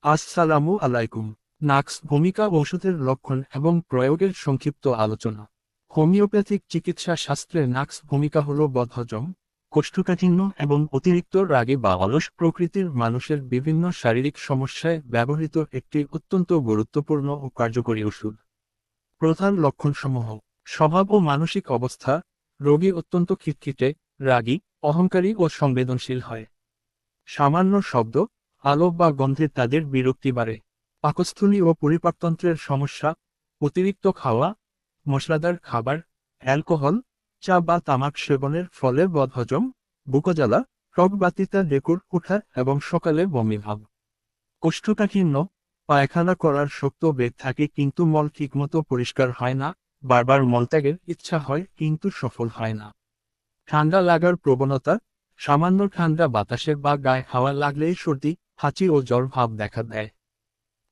আসসালামু আলাইকুম। নাক্স ভূমিকা, ঔষধের লক্ষণ এবং প্রয়োগের সংক্ষিপ্ত আলোচনা। হোমিওপ্যাথিক চিকিৎসা শাস্ত্রে নাক্স ভূমিকা হল বদহজম, কোষ্ঠকাঠিন্য এবং অতিরিক্ত রাগী বা অলস প্রকৃতির মানুষের বিভিন্ন শারীরিক সমস্যায় ব্যবহৃত একটি অত্যন্ত গুরুত্বপূর্ণ ও কার্যকরী ওষুধ। প্রধান লক্ষণসমূহ: স্বভাব ও মানসিক অবস্থা: রোগী অত্যন্ত খিটখিটে, রাগী, অহংকারী ও সংবেদনশীল হয়। সামান্য শব্দ, আলো বা গন্ধে তাদের বিরক্তি বাড়ে। পাকস্থলী ও পরিপাকতন্ত্রের সমস্যা: অতিরিক্ত খাওয়া, মশলাদার খাবার, অ্যালকোহল, চা বা তামাক সেবনের ফলে বদহজম, বুকজ্বালা, টক বা তিতা ঢেকুর ওঠা এবং সকালে বমি ভাব। কোষ্ঠকাঠিন্য: পায়খানা করার শক্ত বেগ থাকে কিন্তু মল ঠিকমতো পরিষ্কার হয় না, বারবার মলত্যাগের ইচ্ছা হয় কিন্তু সফল হয় না। ঠান্ডা লাগার প্রবণতা: সামান্য ঠান্ডা বাতাসের বা গায়ে হাওয়া লাগলেই সর্দি, হাঁচি ও জ্বর ভাব দেখা দেয়।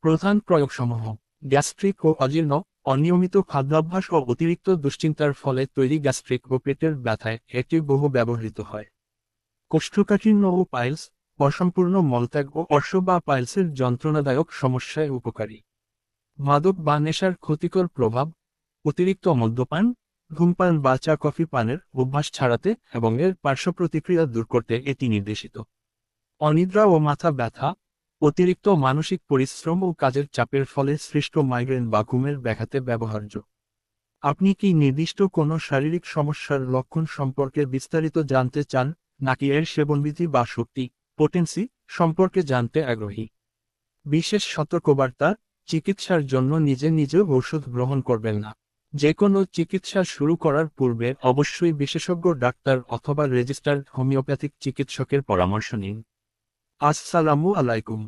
প্রধান প্রয়োগসমূহ: গ্যাস্ট্রিক ও অজীর্ণ, অনিয়মিত খাদ্যাভ্যাস ও অতিরিক্ত দুশ্চিন্তার ফলে তৈরি গ্যাস্ট্রিক ও পেটের ব্যথায় এটি বহু ব্যবহৃত হয়। কোষ্ঠকাঠিন্য ও পাইলস, অসম্পূর্ণ মলত্যাগ ও অর্শ বা পাইলসের যন্ত্রণাদায়ক সমস্যায় উপকারী। মাদক বা নেশার ক্ষতিকর প্রভাব: অতিরিক্ত মদ্যপান, ধূমপান বা চা কফি পানের অভ্যাস ছাড়াতে এবং এর পার্শ্ব প্রতিক্রিয়া দূর করতে এটি নির্দেশিত। অনিদ্রা ও মাথা ব্যথা: অতিরিক্ত মানসিক পরিশ্রম ও কাজের চাপের ফলে সৃষ্ট মাইগ্রেন বা ঘুমের ব্যাঘাতে ব্যবহার্য। আপনি কি নির্দিষ্ট কোনো শারীরিক সমস্যার লক্ষণ সম্পর্কে বিস্তারিত জানতে চান, নাকি এর সেবনবিধি বা শক্তি, পোটেন্সি সম্পর্কে জানতে আগ্রহী? বিশেষ সতর্কবার্তা: চিকিৎসার জন্য নিজে নিজে ঔষধ গ্রহণ করবেন না। যে কোনো চিকিৎসা শুরু করার পূর্বে অবশ্যই বিশেষজ্ঞ ডাক্তার অথবা রেজিস্টার্ড হোমিওপ্যাথিক চিকিৎসকের পরামর্শ নিন। আসসালামু আলাইকুম।